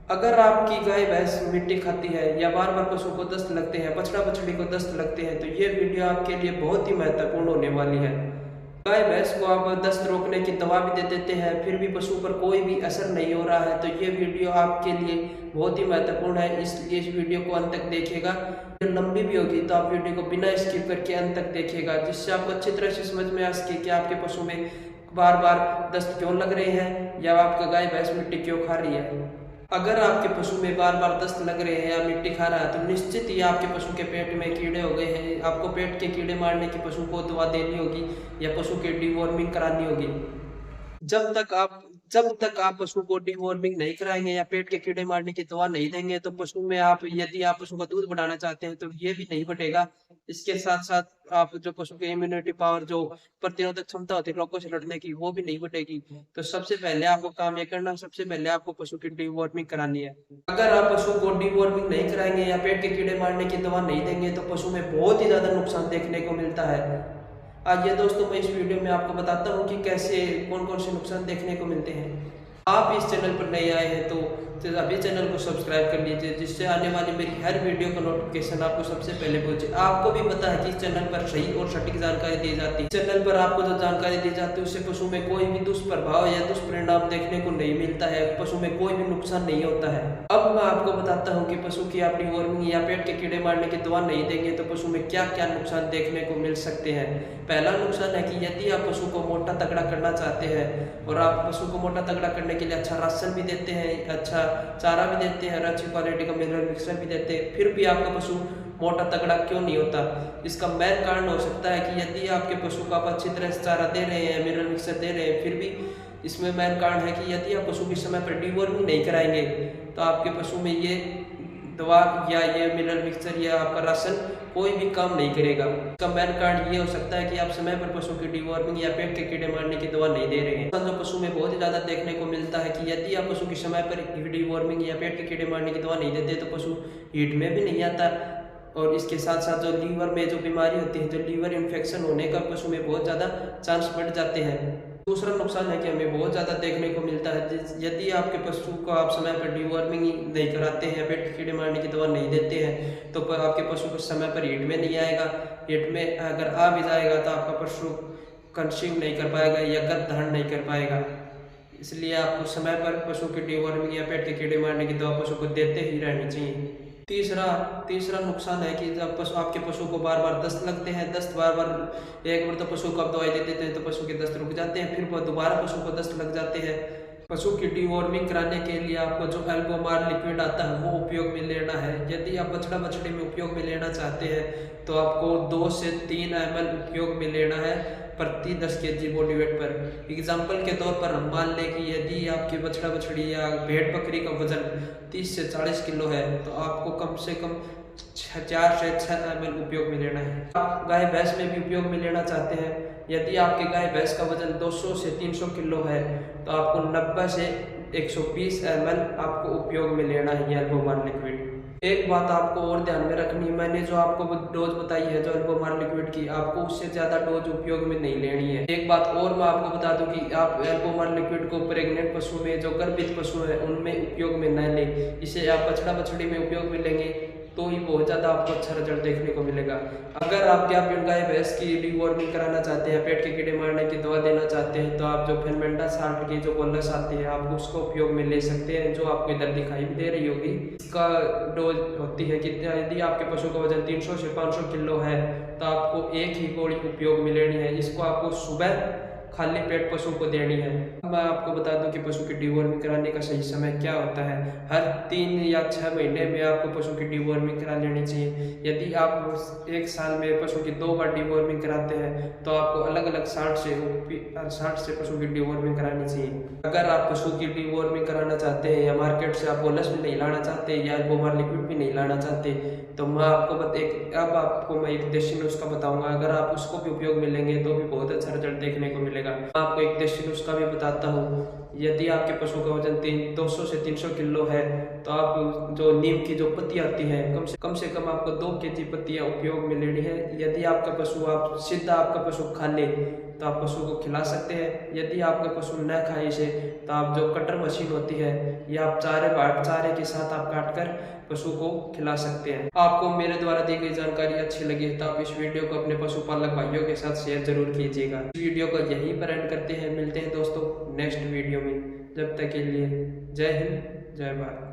अगर आपकी गाय भैंस मिट्टी खाती है या बार बार पशु को दस्त लगते हैं, बछड़ा बछड़ी को दस्त लगते हैं, तो ये वीडियो आपके लिए बहुत ही महत्वपूर्ण होने वाली है। गाय भैंस को आप दस्त रोकने की दवा भी दे देते हैं, फिर भी पशु पर कोई भी असर नहीं हो रहा है, तो ये वीडियो आपके लिए बहुत ही महत्वपूर्ण है। इसलिए इस वीडियो को अंत तक देखिएगा। वीडियो लंबी भी होगी तो आप वीडियो को बिना स्किप करके अंत तक देखिएगा, जिससे आपको अच्छी तरह से समझ में आ सके कि आपके पशु में बार बार दस्त क्यों लग रहे हैं या आपका गाय भैंस मिट्टी क्यों खा रही है। अगर आपके पशु में बार बार दस्त लग रहे हैं या मिट्टी खा रहा है, तो निश्चित ही आपके पशु के पेट में कीड़े हो गए हैं। आपको पेट के कीड़े मारने की पशु को दवा देनी होगी या पशु की डिवॉर्मिंग करानी होगी। जब तक आप जब तक आप पशु को डिवॉर्मिंग नहीं कराएंगे या पेट के कीड़े मारने की दवा नहीं देंगे, तो पशु में आप यदि आप पशु का दूध बढ़ाना चाहते हैं तो ये भी नहीं बढ़ेगा। इसके साथ साथ आप जो पशु की इम्यूनिटी पावर, जो प्रतिरोधक क्षमता होती है रोगों से लड़ने की, वो भी नहीं बढ़ेगी। तो सबसे पहले आपको काम ये करना, सबसे पहले आपको पशु की डिवॉर्मिंग करानी है। अगर आप पशु को डिवॉर्मिंग नहीं कराएंगे या पेट के कीड़े मारने की दवा नहीं देंगे, तो पशु में बहुत ही ज्यादा नुकसान देखने को मिलता है। आइए दोस्तों, मैं इस वीडियो में आपको बताता हूँ कि कैसे कौन कौन से नुकसान देखने को मिलते हैं। आप इस चैनल पर नए आए हैं तो अभी चैनल को सब्सक्राइब कर लीजिए, जिससे आने वाली मेरी हर वीडियो का नोटिफिकेशन आपको सबसे पहले पहुंचे। आपको भी पता है कि इस चैनल पर सही और सटीक जानकारी दी जाती है। चैनल पर आपको जो जानकारी दी जाती है उससे पशु में कोई भी दुष्प्रभाव या दुष्परिणाम देखने को नहीं मिलता है, पशु में कोई भी नुकसान नहीं होता है। अब मैं आपको बताता हूँ कि पशु की आप डिवॉर्मिंग या पेट के कीड़े मारने की दवा नहीं देंगे तो पशु में क्या क्या नुकसान देखने को मिल सकते हैं। पहला नुकसान है कि यदि आप पशु को मोटा तगड़ा करना चाहते हैं और आप पशु को मोटा तगड़ा करने के लिए अच्छा राशन भी देते हैं, अच्छा चारा भी देते हैं और अच्छी क्वालिटी का मिनरल मिक्सर भी देते हैं, फिर भी आपका पशु मोटा तगड़ा क्यों नहीं होता। इसका मेन कारण हो सकता है कि यदि आपके पशु को आप अच्छी तरह से चारा दे रहे हैं, मिनरल मिक्सर दे रहे हैं, फिर भी इसमें मेन कारण है कि यदि आप पशु के समय पर डिवॉर्मिंग नहीं कराएंगे तो आपके पशु में ये दवा या ये मिनरल मिक्सचर या आपका राशन कोई भी काम नहीं करेगा। इसका मेन कारण ये हो सकता है कि आप समय पर पशु की डिवॉर्मिंग या पेट के कीड़े मारने की दवा नहीं दे रहे हैं। जो पशु में बहुत ही ज्यादा देखने को मिलता है कि यदि आप पशु के समय पर डिवॉर्मिंग या पेट के कीड़े मारने की दवा नहीं देते तो पशु हीट में भी नहीं आता, और इसके साथ साथ जो लीवर में जो बीमारी होती है, जो लीवर इन्फेक्शन होने का पशु में बहुत ज़्यादा चांस बढ़ जाते हैं। दूसरा नुकसान है कि हमें बहुत ज़्यादा देखने को मिलता है यदि आपके पशु को आप समय पर डिवॉर्मिंग नहीं कराते हैं, पेट के कीड़े मारने की दवा नहीं देते हैं, तो आपके पशु को समय पर हीट में नहीं आएगा। हीट में अगर आ भी जाएगा तो आपका पशु कंसीव नहीं कर पाएगा या गर्भ धारण नहीं कर पाएगा। इसलिए आपको समय पर पशु की डिवॉर्मिंग या पेट के कीड़े मारने की दवा पशु को देते ही रहनी चाहिए। तीसरा नुकसान है कि जब आपके पशु को बार बार दस्त लगते हैं, दस्त बार बार एक बार तो पशु को आप दवाई दे देते हैं तो पशु के दस्त रुक जाते हैं, फिर वो दोबारा पशु को दस्त लग जाते हैं। पशु की डिवॉर्मिंग कराने के लिए आपको जो एल्बोमार लिक्विड आता है वो उपयोग में लेना है। यदि आप बछड़ा बछड़ी में उपयोग में लेना चाहते हैं तो आपको 2 से 3 ml उपयोग में लेना है प्रति 10 kg बॉडी वेट पर। एग्जाम्पल के तौर पर हम मान लें कि यदि आपकी बछड़ा बछड़ी या भेड़ बकरी का वजन 30 से 40 किलो है तो आपको कम से कम 4 से 6 ml उपयोग में लेना है। आप गाय भैंस में भी उपयोग में लेना चाहते हैं, यदि आपके गाय भैंस का वजन 200 से 300 किलो है तो आपको 90 से 120 ml आपको उपयोग में लेना है ये एल्बोमार लिक्विड। एक बात आपको और ध्यान में रखनी है, मैंने जो आपको डोज बताई है जो एल्बोमार लिक्विड की, आपको उससे ज्यादा डोज उपयोग में नहीं लेनी है। एक बात और मैं आपको बता दूं कि आप एल्बोमार लिक्विड को प्रेग्नेंट पशु में, जो गर्भित पशु है उनमें उपयोग में न लें। इसे आप बछड़ा बछड़ी में उपयोग में लेंगे तो ही बहुत ज़्यादा आपको अच्छा रिजल्ट देखने को मिलेगा। अगर आप गाय भैंस की डिवॉर्मिंग कराना चाहते हैं, पेट के कीड़े मारने की दवा देना चाहते हैं, तो आप जो फेनमेंडा साल्ट की जो बोलस आती है आप उसको उपयोग में ले सकते हैं, जो आपको इधर दिखाई भी दे रही होगी। इसका डोज होती है कि यदि आपके पशु का वजन 300 से 500 किलो है तो आपको एक ही गोली उपयोग में लेनी है। इसको आपको सुबह खाली पेट पशु को देनी है। अब मैं आपको बता दूं कि पशु की डिवॉर्मिंग कराने का सही समय क्या होता है। हर 3 या 6 महीने में आपको पशु की डिवॉर्मिंग करा लेनी चाहिए। यदि आप 1 साल में पशु की 2 बार डिवॉर्मिंग कराते हैं तो आपको अलग अलग 60 से पशु की डिवॉर्मिंग करानी चाहिए। अगर आप पशु की डिवॉर्मिंग कराना चाहते हैं या मार्केट से आप बोनस भी नहीं लाना चाहते या एल्बोमार लिक्विड भी नहीं लाना चाहते तो मैं आपको एक देशी नुस्खा बताऊंगा। अगर आप उसको भी उपयोग में लेंगे तो भी बहुत अच्छा रिजल्ट देखने को मिलेगा। आपको एक देशी नुस्खा भी बताता हूँ। यदि आपके पशु का वजन 200 से 300 किलो है तो आप जो नीम की जो पत्ती आती है कम से कम आपको 2 kg पत्तियां उपयोग में लेनी है। यदि आपका पशु आप सीधा आपका पशु खा ले तो आप पशु को खिला सकते हैं। यदि आपका पशु न खाए इसे तो आप जो कटर मशीन होती है या आप चारे के साथ आप काट कर पशु को खिला सकते हैं। आपको मेरे द्वारा दी गई जानकारी अच्छी लगी तो आप इस वीडियो को अपने पशुपालक भाइयों के साथ शेयर जरूर कीजिएगा। इस वीडियो को यहीं पर एंड करते हैं, मिलते हैं दोस्तों नेक्स्ट वीडियो में। जब तक के लिए जय हिंद, जय भारत।